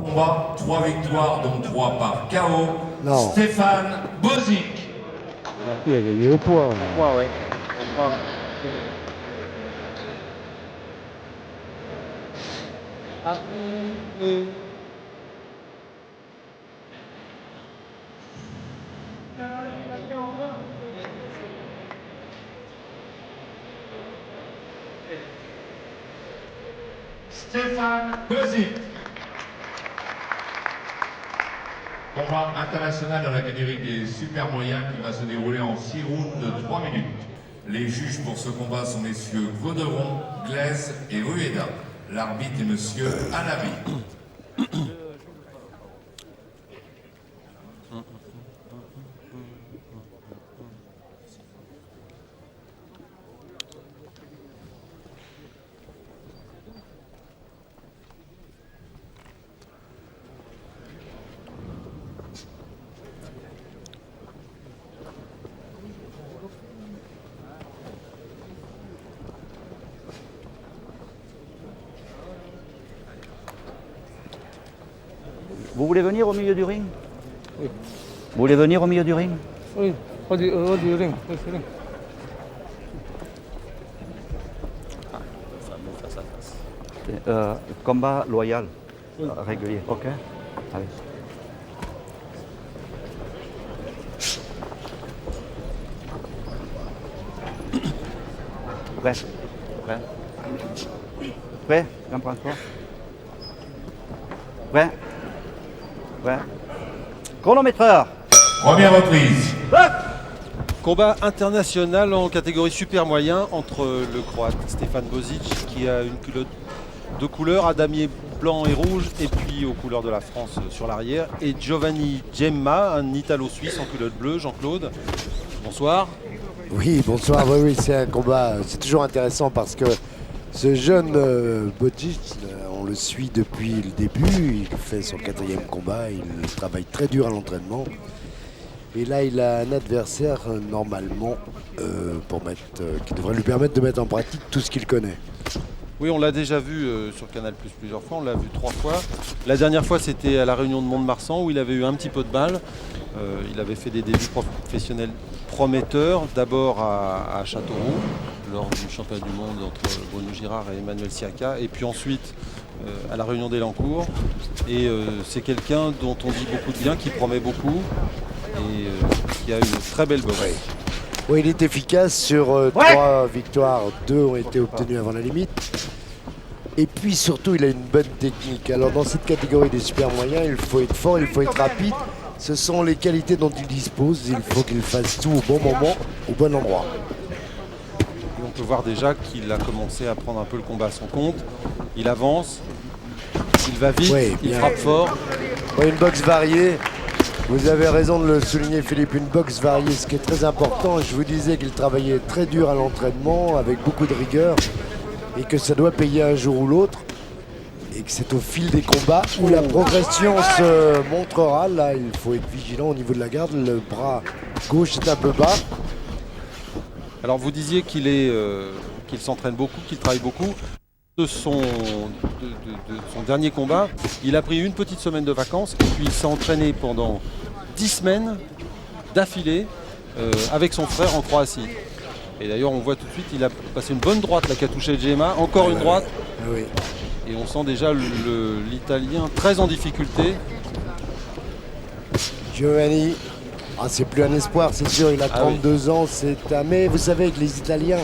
combats, 3 victoires, dont 3 par KO. Non. Stéphane Bozic. Il y a au poids. Poids, oui. Stéphane Bozic. Combat international dans la catégorie des super moyens qui va se dérouler en 6 rounds de 3 minutes. Les juges pour ce combat sont messieurs Gauderon, Glaise et Rueda. L'arbitre est monsieur Alavi. Vous voulez venir au milieu du ring? Oui. Vous voulez venir au milieu du ring? Oui, au du ring. Oui, c'est ring. Face à face. Combat loyal, Oui. régulier, ok? Allez. Prêt? Prêt? Prêt? J'en prends toi. Prêt? Prêt? Chronométreur. Première reprise. Combat international en catégorie super moyen entre le Croate Stéphane Bozic qui a une culotte de couleur, à damier blanc et rouge, et puis aux couleurs de la France sur l'arrière, et Giovanni Gemma, un Italo-Suisse en culotte bleue. Jean-Claude, bonsoir. Oui, bonsoir. Oui, c'est un combat. C'est toujours intéressant parce que ce jeune Bozic, on le suit depuis le début. Il fait son 4e combat. Il travaille très dur à l'entraînement. Et là, il a un adversaire normalement qui devrait lui permettre de mettre en pratique tout ce qu'il connaît. Oui, on l'a déjà vu sur Canal+ plusieurs fois, on l'a vu 3 fois. La dernière fois, c'était à la réunion de Mont-de-Marsan où il avait eu un petit peu de balle. Il avait fait des débuts professionnels prometteurs, d'abord à Châteauroux, lors du championnat du monde entre Bruno Girard et Emmanuel Siaka, et puis ensuite à la réunion d'Elancourt. Et c'est quelqu'un dont on dit beaucoup de bien, qui promet beaucoup et qui a une très belle boxe. Oui, il est efficace sur 3 victoires, 2 ont été obtenues avant la limite. Et puis surtout, il a une bonne technique. Alors dans cette catégorie des super moyens, il faut être fort, il faut être rapide. Ce sont les qualités dont il dispose. Il faut qu'il fasse tout au bon moment, au bon endroit. Et on peut voir déjà qu'il a commencé à prendre un peu le combat à son compte. Il avance, il va vite, Oui, il bien. frappe fort. Oui, une boxe variée. Vous avez raison de le souligner, Philippe, une boxe variée, ce qui est très important. Je vous disais qu'il travaillait très dur à l'entraînement, avec beaucoup de rigueur, et que ça doit payer un jour ou l'autre, et que c'est au fil des combats où la progression se montrera. Là, il faut être vigilant au niveau de la garde. Le bras gauche est un peu bas. Alors vous disiez qu'il s'entraîne beaucoup, qu'il travaille beaucoup. De son dernier combat, il a pris une petite semaine de vacances et puis il s'est entraîné pendant 10 semaines d'affilée avec son frère en Croatie. Et d'ailleurs on voit tout de suite, il a passé une bonne droite là qui a touché Gemma, encore une droite. Oui. Et on sent déjà l'Italien très en difficulté. Giovanni, c'est plus un espoir, c'est sûr, il a 32 oui. ans, mais vous savez que les Italiens,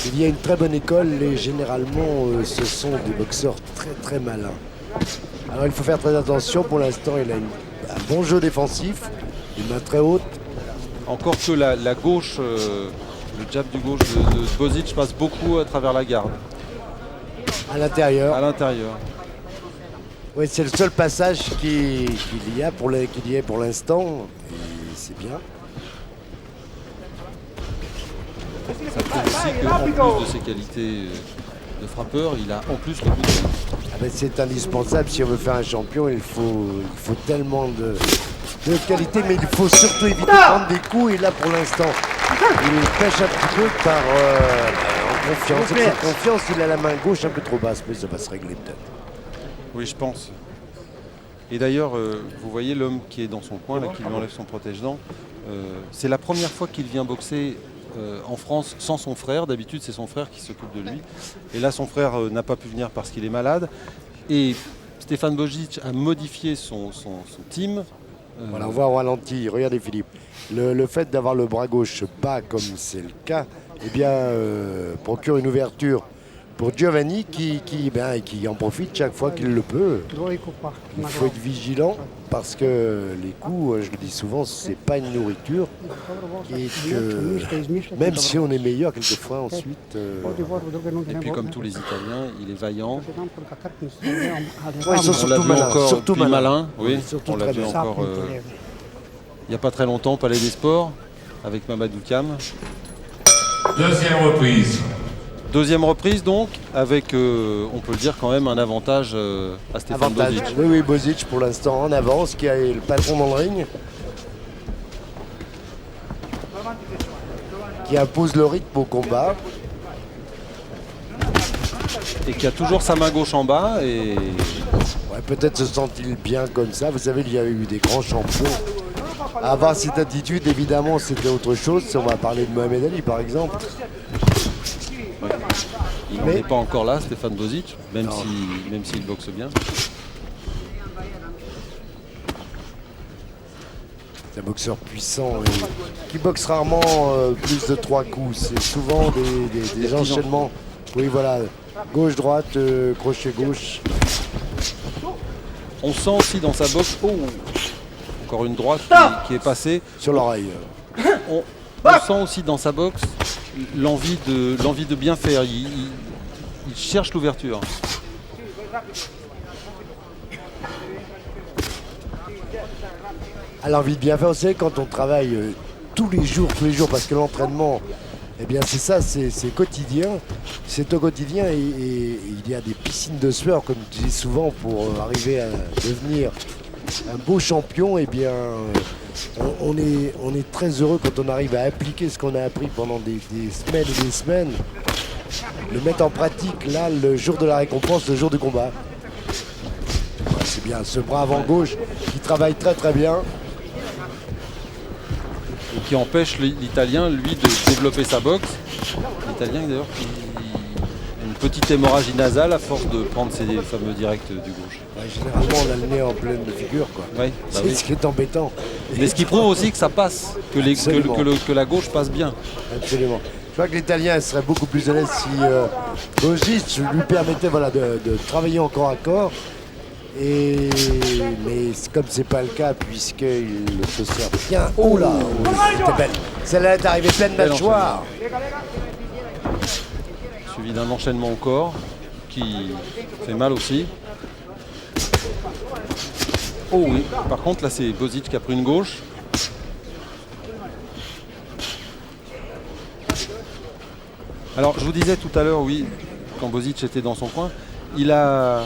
il y a une très bonne école et généralement ce sont des boxeurs très très malins. Alors il faut faire très attention, pour l'instant il a un bon jeu défensif, une main très haute. Encore que la gauche, le jab du gauche de Bozic passe beaucoup à travers la garde. À l'intérieur. À l'intérieur. Oui, c'est le seul passage qu'il y a pour l'instant. Et c'est bien. Ça prouve aussi qu'en plus de ses qualités de frappeur, il a en plus le coup de main. C'est indispensable si on veut faire un champion. Il faut tellement de qualité, mais il faut surtout éviter de prendre des coups. Et là, pour l'instant, il pêche un petit peu en confiance. Avec sa confiance, il a la main gauche un peu trop basse, mais ça va se régler peut-être. Oui, je pense. Et d'ailleurs, vous voyez l'homme qui est dans son coin, là, qui lui enlève son protège-dents. C'est la première fois qu'il vient boxer en France sans son frère. D'habitude, c'est son frère qui s'occupe de lui. Et là, son frère n'a pas pu venir parce qu'il est malade. Et Stefan Božić a modifié son team. Voilà, on voit au ralenti. Regardez Philippe. Le fait d'avoir le bras gauche bas comme c'est le cas, eh bien, procure une ouverture pour Giovanni qui en profite chaque fois qu'il le peut. Il faut être vigilant parce que les coups, je le dis souvent, c'est pas une nourriture et que même si on est meilleur quelquefois ensuite. Et puis comme tous les Italiens, il est vaillant. Ouais, ils sont On l'a surtout vu malins. encore Surtout plus malins. malin. Oui, surtout on l'a très vu malins. encore il n'y a pas très longtemps au Palais des Sports avec Mamadou Thiam. Deuxième reprise. Deuxième reprise donc, avec, on peut le dire quand même, un avantage à Stefan Avantage. Božić. Oui, Božić pour l'instant en avance, qui a le patron dans le ring, qui impose le rythme au combat. Et qui a toujours sa main gauche en bas. Et Ouais, peut-être se sent-il bien comme ça. Vous savez, il y a eu des grands champions. Avoir cette attitude, évidemment, c'était autre chose. Si on va parler de Mohamed Ali, par exemple. il n'est pas encore là, Stefan Božić, même s'il boxe bien. C'est un boxeur puissant et qui boxe rarement plus de 3 coups. C'est souvent des enchaînements. Oui, voilà. Gauche-droite, crochet gauche. On sent aussi dans sa boxe, encore une droite qui est passée. Sur l'oreille. On sent aussi dans sa boxe l'envie de bien faire. Il cherche l'ouverture. À l'envie de bien faire, vous savez, quand on travaille tous les jours, parce que l'entraînement, eh bien c'est ça, c'est quotidien, c'est au quotidien et il y a des piscines de sueur, comme je dis souvent, pour arriver à devenir un beau champion. Eh bien, on est très heureux quand on arrive à appliquer ce qu'on a appris pendant des semaines et des semaines, le mettre en pratique là, le jour de la récompense, le jour du combat. Ouais, c'est bien, ce bras avant gauche qui travaille très très bien. Et qui empêche l'Italien, lui, de développer sa boxe. L'Italien, d'ailleurs, qui a une petite hémorragie nasale à force de prendre ses fameux directs du gauche. Ouais, généralement, on a le nez en pleine figure, quoi. Oui, C'est ce qui est embêtant. Mais ce qui prouve aussi que ça passe, que la gauche passe bien. Absolument. Je crois que l'Italien serait beaucoup plus à l'aise si Božić lui permettait de travailler en corps à corps. Mais comme c'est pas le cas, puisqu'il se sert bien. Oh là, c'était belle. Celle-là est arrivée pleine mâchoire. Suivi d'un enchaînement au corps qui fait mal aussi. Oh oui, par contre là c'est Božić qui a pris une gauche. Alors je vous disais tout à l'heure, oui, quand Božić était dans son coin, il a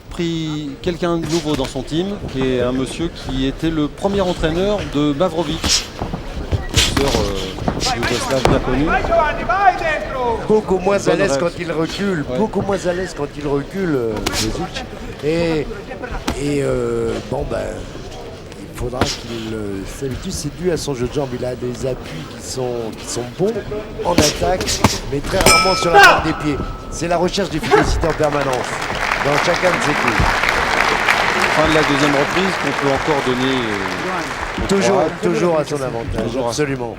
pris quelqu'un de nouveau dans son team, qui est un monsieur qui était le premier entraîneur de Mavrović, boxeur yougoslave bien connu. Beaucoup moins à l'aise Bonne quand il recule, Ouais. beaucoup moins à l'aise quand il recule, Božić. Et il faudra qu'il s'habitue. C'est dû à son jeu de jambes. Il a des appuis qui sont bons en attaque, mais très rarement sur la pointe des pieds. C'est la recherche d'efficacité en permanence dans chacun de ses coups. Fin de la deuxième reprise qu'on peut encore donner. Toujours à son avantage, Toujours à- absolument.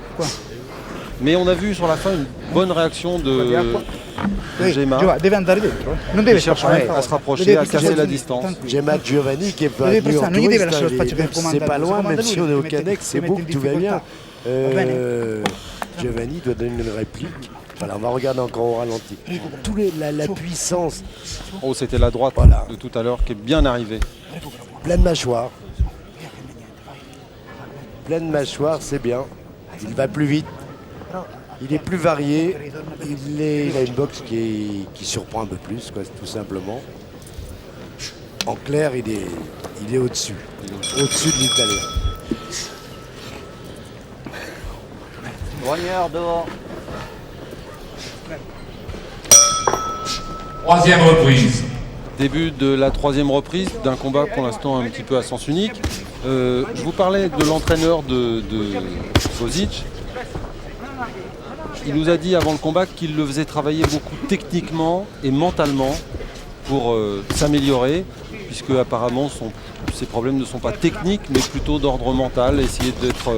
Mais on a vu sur la fin une bonne réaction de Gemma. Deve andare dentro, non deve Il cherche scappare. à se rapprocher, à casser la distance. Gemma Giovanni qui est pas Deve venu en prestare, non gli deve touriste, lasciare lo hein, spazio per même si c'est comandare, pas se loin, comanda même si lui, on est au si mette- Canex, si c'est mette beau in que tout va bien. difficoltà. Giovanni doit donner une réplique. Voilà, on va regarder encore au ralenti. La puissance, Oh, c'était la droite Voilà. de tout à l'heure qui est bien arrivée. pleine mâchoire. Pleine mâchoire, c'est bien. Il va plus vite. Il est plus varié. Il a une boxe qui surprend un peu plus, quoi, tout simplement. En clair, il est au-dessus. Au-dessus de l'Italien. Douanière dehors. Troisième reprise. Début de la 3e reprise d'un combat pour l'instant un petit peu à sens unique. Je vous parlais de l'entraîneur de Bozic. Il nous a dit avant le combat qu'il le faisait travailler beaucoup techniquement et mentalement pour s'améliorer, puisque apparemment ses problèmes ne sont pas techniques mais plutôt d'ordre mental. Essayer d'être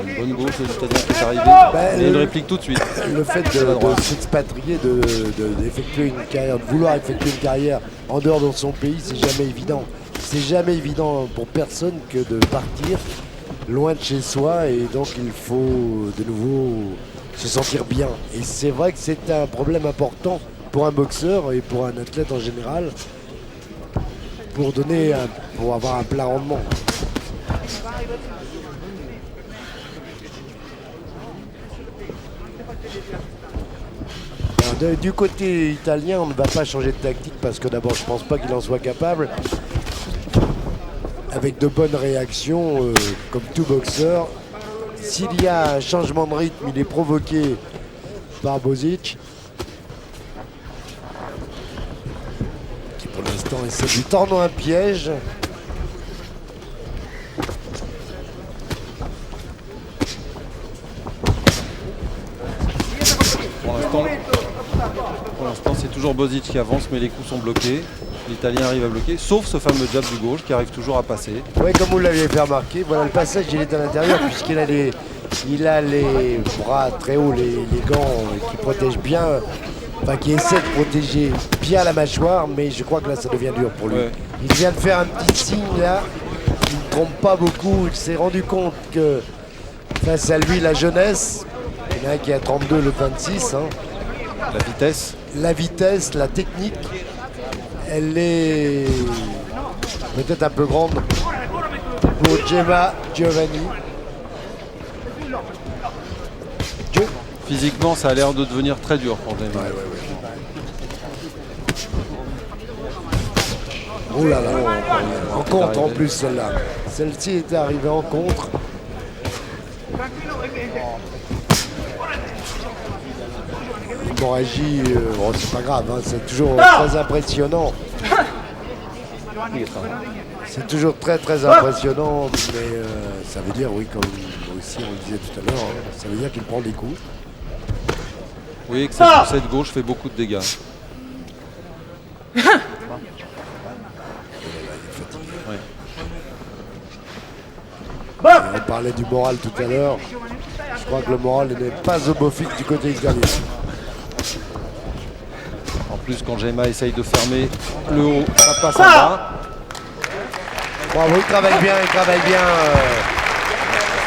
une bonne gauche de l'Italien qui est arrivé. Et une réplique tout de suite. Le fait de s'expatrier, d'effectuer une carrière, de vouloir effectuer une carrière en dehors de son pays, c'est jamais évident. C'est jamais évident pour personne que de partir loin de chez soi, et donc il faut de nouveau se sentir bien. Et c'est vrai que c'est un problème important pour un boxeur et pour un athlète en général, pour avoir un plein rendement. Du côté italien, on ne va pas changer de tactique parce que d'abord je pense pas qu'il en soit capable. Avec de bonnes réactions, comme tout boxeur, s'il y a un changement de rythme, il est provoqué par Bozic, qui pour l'instant essaie de lui tendre un piège. Pour l'instant, c'est toujours Bozic qui avance, mais les coups sont bloqués. L'Italien arrive à bloquer, sauf ce fameux jab du gauche qui arrive toujours à passer. Oui, comme vous l'aviez fait remarquer, voilà, le passage il est à l'intérieur puisqu'il a les bras très hauts, les gants qui protègent bien, enfin qui essaient de protéger bien la mâchoire, mais je crois que là ça devient dur pour lui. Ouais. Il vient de faire un petit signe là, il ne trompe pas beaucoup, il s'est rendu compte que face à lui la jeunesse, il y en a un qui a 32, le 26. Hein. La vitesse, la technique, elle est peut-être un peu grande pour Gemma Giovanni. Physiquement, ça a l'air de devenir très dur pour Gemma. Ouais. Oh là là, en contre en plus celle-là. Celle-ci était arrivée en contre. L'hémorragie, c'est pas grave, hein, c'est toujours très impressionnant. C'est toujours très impressionnant, mais ça veut dire, oui, comme aussi on le disait tout à l'heure, hein, ça veut dire qu'il prend des coups. Oui, que cette gauche fait beaucoup de dégâts. On parlait du moral tout à l'heure. Je crois que le moral n'est pas au beau fixe du côté italien. En plus, quand Gemma essaye de fermer le haut, ça passe en bas. Bravo, il travaille bien.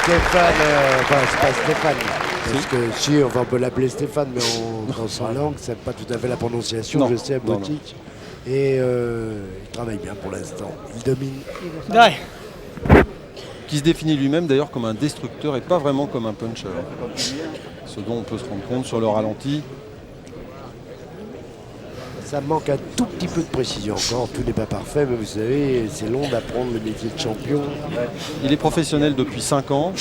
Stéphane, enfin c'est pas Stéphane. Parce que si, enfin, on peut l'appeler Stéphane, mais dans sa langue, c'est pas tout à fait la prononciation, non, je sais, Bozic. Et il travaille bien pour l'instant. Il domine. Qui se définit lui-même d'ailleurs comme un destructeur et pas vraiment comme un puncher. Ce dont on peut se rendre compte sur le ralenti. Ça manque un tout petit peu de précision encore, tout n'est pas parfait, mais vous savez, c'est long d'apprendre le métier de champion. Il est professionnel depuis 5 ans.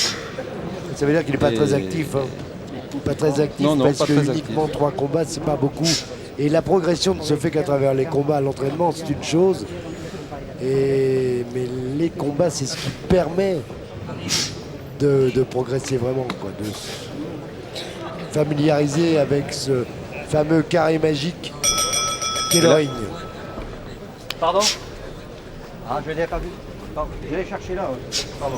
Ça veut dire qu'il n'est pas très actif. Hein. Pas très actif, non, parce que uniquement 3 combats, c'est pas beaucoup. Et la progression ne se fait qu'à travers les combats. L'entraînement, c'est une chose. Mais les combats, c'est ce qui permet de progresser vraiment, quoi, de se familiariser avec ce fameux carré magique qu'est le ring. Pardon? Ah, je ne l'ai pas vu. Je l'ai cherché là. Pardon.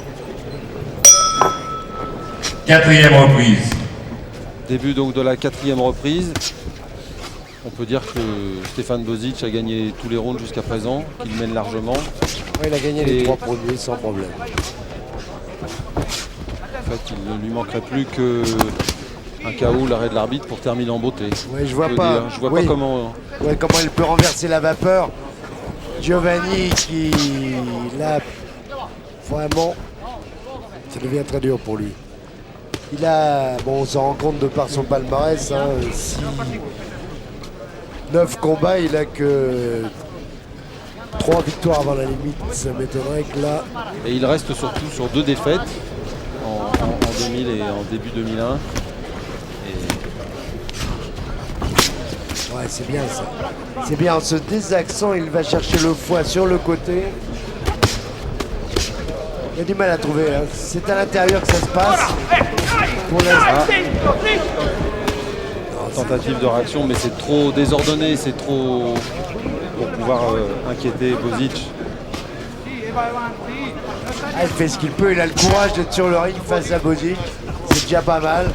4e reprise. Début donc de la 4e reprise. On peut dire que Stéphane Bozic a gagné tous les rounds jusqu'à présent, qu'il mène largement. Ouais, il a gagné les 3 premiers sans problème. En fait, il ne lui manquerait plus qu'un KO, l'arrêt de l'arbitre pour terminer en beauté. Ouais, je vois pas comment il peut renverser la vapeur. Giovanni qui, là, vraiment, ça devient très dur pour lui. Il a, bon, on s'en rend compte de par son palmarès, hein, 9 combats, il a que 3 victoires avant la limite. Ça m'étonnerait que là... Et il reste surtout sur 2 défaites en 2000 et en début 2001. Ouais, c'est bien ça. C'est bien, en se désaxant, il va chercher le foie sur le côté. Il a du mal à trouver, hein. C'est à l'intérieur que ça se passe. Pour l'instant. Tentative de réaction, mais c'est trop désordonné, c'est trop pour pouvoir inquiéter Bozic. Il fait ce qu'il peut, il a le courage d'être sur le ring face à Bozic. C'est déjà pas mal.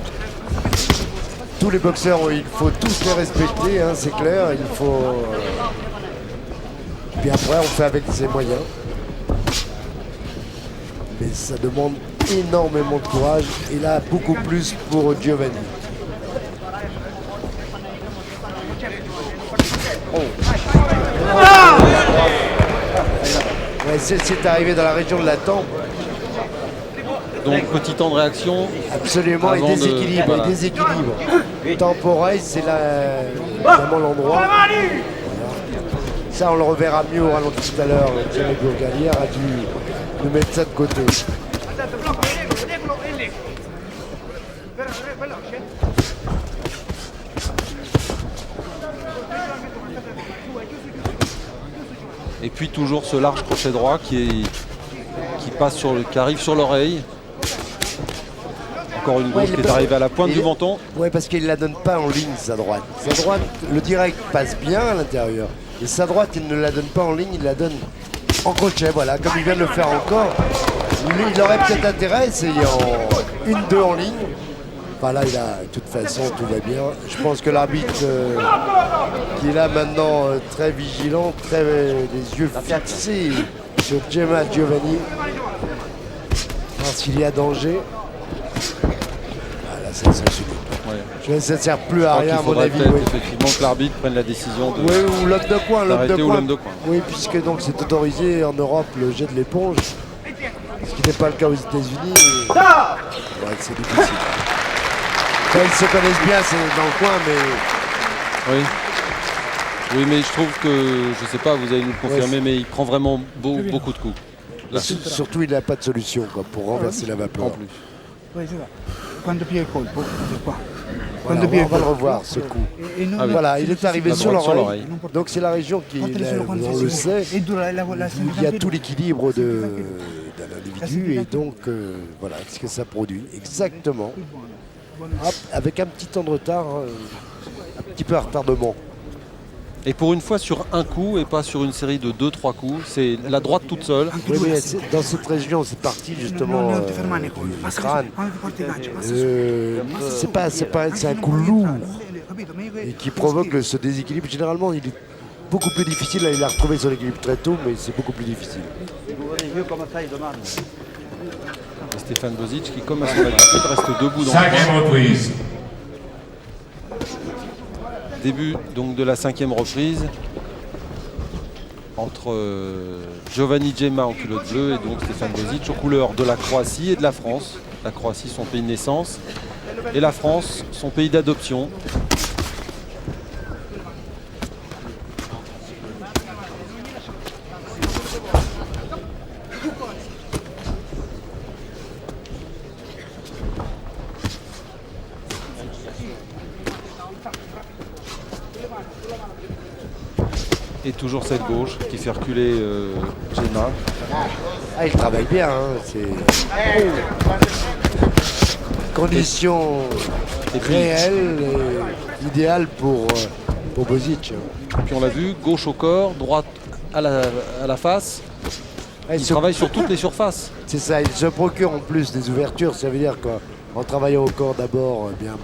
Tous les boxeurs, il faut tous les respecter, hein, c'est clair. Il faut. Puis après, on fait avec ses moyens. Mais ça demande énormément de courage. Et là, beaucoup plus pour Giovanni. Ouais, c'est arrivé dans la région de la tempe. Donc petit temps de réaction. Absolument, il Avant de- déséquilibre, voilà. il déséquilibre. Temporeil, c'est vraiment l'endroit. Voilà. Ça, on le reverra mieux au ralenti tout à l'heure. Thierry Bourgalière a dû nous mettre ça de côté. Et puis toujours ce large crochet droit qui passe qui arrive sur l'oreille. Encore une gauche Ouais, qui est arrivée à la pointe du menton. Oui, parce qu'il ne la donne pas en ligne, sa droite. Sa droite, le direct passe bien à l'intérieur. Et sa droite, il ne la donne pas en ligne, il la donne en crochet, voilà, comme il vient de le faire encore. Lui, il aurait peut-être intérêt à essayer en 1-2 en ligne. Enfin là, de toute façon, tout va bien. Je pense que l'arbitre, qui est là maintenant, très vigilant, les yeux fixés sur Gemma Giovanni, voir s'il y a danger. Là, ça ne Ouais. ça ne sert plus à Je crois rien, à qu'il mon faudrait avis. peut-être Oui. effectivement que l'arbitre prenne la décision de. Oui, ou l'homme de coin, d'arrêter ou l'homme de coin. Oui, puisque donc c'est autorisé en Europe le jet de l'éponge, ce qui n'est pas le cas aux États-Unis. Ouais, c'est difficile. Quand ils se connaissent bien, c'est dans le coin, mais Oui. Oui, mais je trouve que, je sais pas, vous allez nous le confirmer, mais il prend vraiment beaucoup de coups. Là, surtout il n'a pas de solution quoi, pour renverser la vapeur. en plus. Quando piglia il colpo, è qua. Voilà, Quando piglia on il va le colpo. revoir ce coup. E non- Ah oui. Voilà, il est arrivé La sur droite sur l'oreille. l'oreille. Donc c'est la région qui, Quando là, solo quando on sei le sicuro. sait, E dura la il y a tout l'équilibre d'un individu et donc voilà ce que ça produit. Exactement. Hop, avec un petit temps de retard, un petit peu à retardement. Et pour une fois sur un coup et pas sur une série de 2-3 coups, c'est la droite toute seule. Oui, mais dans cette région, c'est parti justement Non ti fermare con. du Passa crâne. quando ti porti il gancio, passa C'est un coup lourd capito? Meglio et qui provoque ce déséquilibre. Généralement, il est beaucoup plus difficile. Là, il a retrouvé son équilibre très tôt, mais c'est beaucoup plus difficile. Vous voyez comme ça, il demande. Et Stéphane Bozic qui, comme à son habitude, reste debout dans le Cinquième reprise. début donc de la 5e reprise entre Giovanni Gemma en culotte bleue et donc Stéphane Bozic aux couleurs de la Croatie et de la France. La Croatie, son pays de naissance, et la France, son pays d'adoption. Et toujours cette gauche qui fait reculer Gemma. Ah, il travaille bien. Hein, c'est condition Et puis, réelle et idéale pour Bozic. puis on l'a vu, gauche au corps, droite à la face. Ah, Il travaille sur toutes les surfaces. C'est ça, il se procure en plus des ouvertures. Ça veut dire qu'en travaillant au corps d'abord, eh bien,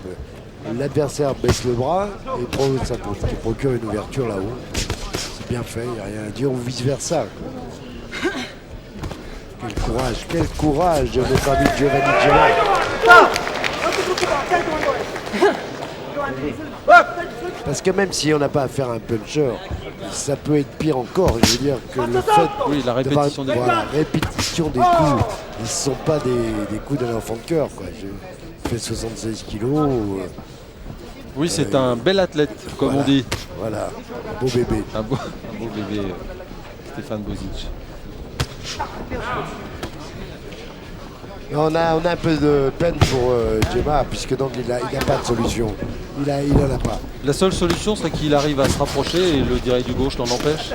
l'adversaire baisse le bras et ça procure une ouverture là-haut. C'est bien fait, il n'y a rien à dire, ou vice-versa. Quel courage de notre ami Giovanni Gemma. Parce que même si on n'a pas affaire à un puncher, ça peut être pire encore. Je veux dire que le fait Oui, la répétition des coups. voilà, répétition des coups, ils ne sont pas des coups d'un enfant de cœur. Quoi. Je fais 76 kilos. Oui, c'est un bel athlète, comme Voilà. on dit. Voilà, beau bébé. Un beau bébé, Stéphane Bozic. On a un peu de peine pour Gemma, puisque donc il n'a pas de solution. il en a pas. La seule solution serait qu'il arrive à se rapprocher et le direct du gauche l'en empêche.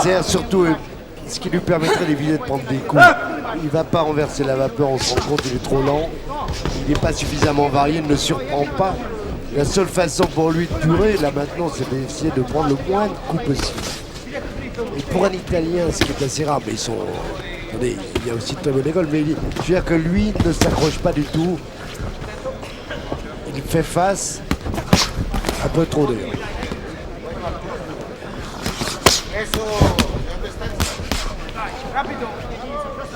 C'est surtout ce qui lui permettrait d'éviter de prendre des coups. Il va pas renverser la vapeur, on se rend compte, il est trop lent. Il n'est pas suffisamment varié, il ne surprend pas. La seule façon pour lui de durer, là maintenant, c'est d'essayer de prendre le moins de coups possible. Et pour un Italien, ce qui est assez rare, mais ils sont... Attendez, il y a aussi de très bonne école, mais je veux dire que lui ne s'accroche pas du tout. Il fait face, un peu trop d'ailleurs.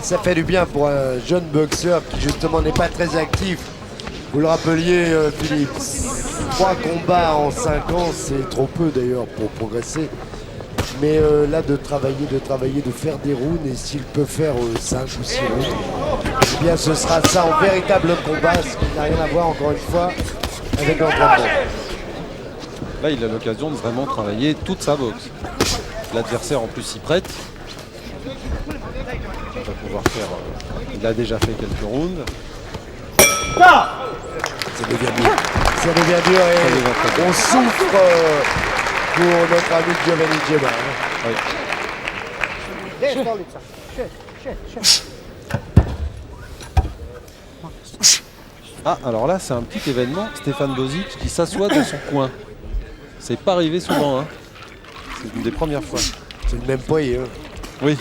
Ça fait du bien pour un jeune boxeur qui justement n'est pas très actif. Vous le rappeliez, Philippe, 3 combats en 5 ans, c'est trop peu d'ailleurs pour progresser. Mais là, de travailler, de faire des rounds, et s'il peut faire 5 ou 6 rounds, eh bien ce sera ça en véritable combat, ce qui n'a rien à voir encore une fois avec l'entraînement. Là, il a l'occasion de vraiment travailler toute sa boxe. L'adversaire en plus s'y prête. Il va pouvoir faire... il a déjà fait quelques rounds. Ça devient dur. Ça devient dur et on souffre pour notre ami Giovanni Gemma. Oui. Ah, alors là, c'est un petit événement. Stéphane Bozic qui s'assoit dans son coin. C'est pas arrivé souvent, hein. C'est une des premières fois. C'est le même poids, hein. Oui,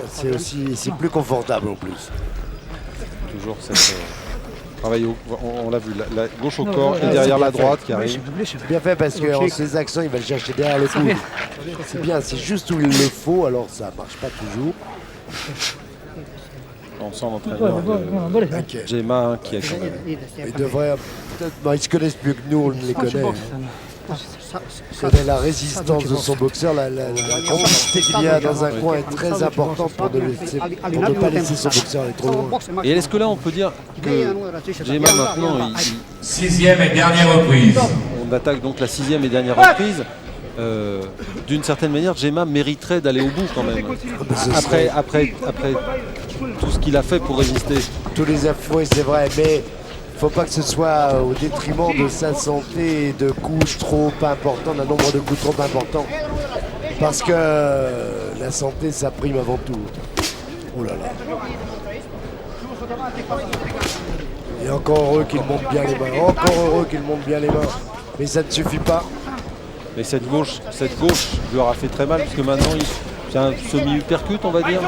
C'est plus confortable en plus. toujours cette... travail on l'a vu, la gauche au corps et derrière la droite qui arrive. C'est bien fait parce qu'en ses accents, il va le chercher derrière le coude. C'est bien, c'est juste où il le faut, alors ça marche pas toujours. On sent l'entraîneur de Gemma qui a quand même... Il devrait peut-être, ils se connaissent mieux que nous, on les connaît. Il connaît la résistance de son boxeur, la complicité qu'il y a dans un coin est très importante pour ne pas laisser son boxeur aller trop loin. Et est-ce que là on peut dire que Gemma maintenant, 6e et dernière reprise. on attaque donc la 6e et dernière reprise. D'une certaine manière, Gemma mériterait d'aller au bout quand même. Après tout ce qu'il a fait pour résister. Tous les infos, c'est vrai, mais il ne faut pas que ce soit au détriment de sa santé et de coups trop importants, d'un nombre de coups trop importants. Parce que la santé, ça prime avant tout. Oh là là. Et encore heureux qu'il monte bien les mains. Encore heureux qu'il monte bien les mains. Mais ça ne suffit pas. Mais cette gauche lui aura fait très mal parce que maintenant il fait un semi-uppercut, on va dire.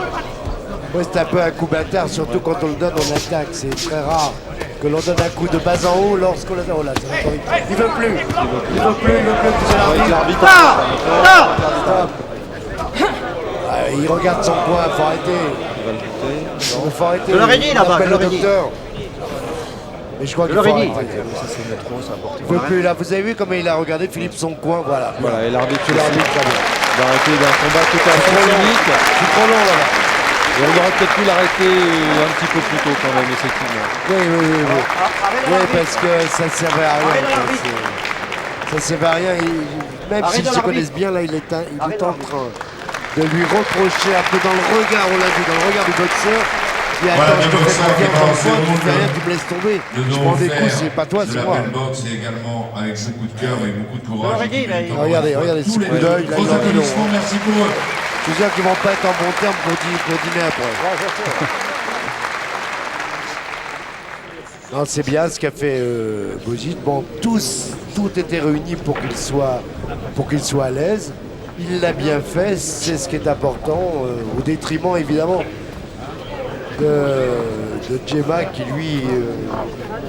Ouais, c'est un peu un coup bâtard, surtout quand on le donne en attaque. C'est très rare que l'on donne un coup de bas en haut lorsqu'on le donne. Oh là, ça va trop vite. Il veut plus. Il veut plus. Avec l'arbitre. Il regarde son coin, faut arrêter. Il va le buter. Il faut arrêter. Je leur ai dit, là-bas, On appelle je leur ai le dit. docteur. Mais je crois qu'il faut arrêter. Il veut plus là. Vous avez vu comment il a regardé Philippe son coin, voilà. Voilà, et l'arbitre C'est l'arbitre, ça va. va arrêter d'un combat tout à fait unique. C'est trop long là. Et on aurait peut-être pu l'arrêter un petit peu plus tôt quand même, effectivement. Oui. Oui, parce que ça ne servait à rien. Ça ne servait à rien. Même s'ils se connaissent bien, là, il est en train de lui reprocher un peu dans le regard, on l'a vu, dans le regard du boxeur. Qui Voilà, attend, le je te boxeur fais qui bien va ton lancer point, le tu fais rien, monde tu me laisses tomber. De Je nos prends des coups, frères c'est pas toi, de c'est la moi. belle boxe et également avec beaucoup de cœur et beaucoup de courage. Je leur ai dit, là, Qui méritent regardez, encore regardez, tous ce les coup d'œil, là, gros il en dit long, applaudissements, hein. merci pour eux. Je veux dire qu'ils vont pas être en bon terme pour dîner après. Non, c'est bien ce qu'a fait Bozic. Bon, tout était réuni pour qu'il soit à l'aise. Il l'a bien fait, c'est ce qui est important, au détriment évidemment de Gemma qui lui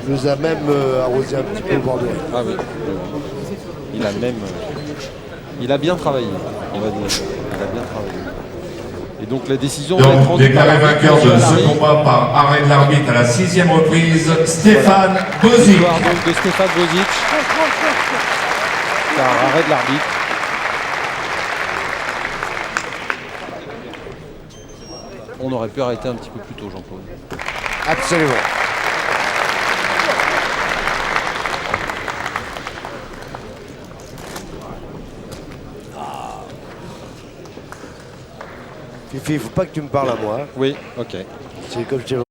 nous a même arrosé un petit peu au bord de l'aile. Ah oui. Il a bien travaillé, on va dire. Il a bien travaillé. Et donc la décision va être Donc, rendue par déclaré l'arbitre vainqueur de Michel ce Larry. combat par arrêt de l'arbitre à la 6e reprise, Stéphane Bozic. Victoire donc de Stéphane Bozic. Par arrêt de l'arbitre. On aurait pu arrêter un petit peu plus tôt, Jean-Paul. Absolument. Fifi, il faut pas que tu me parles à moi. Oui, ok. C'est comme je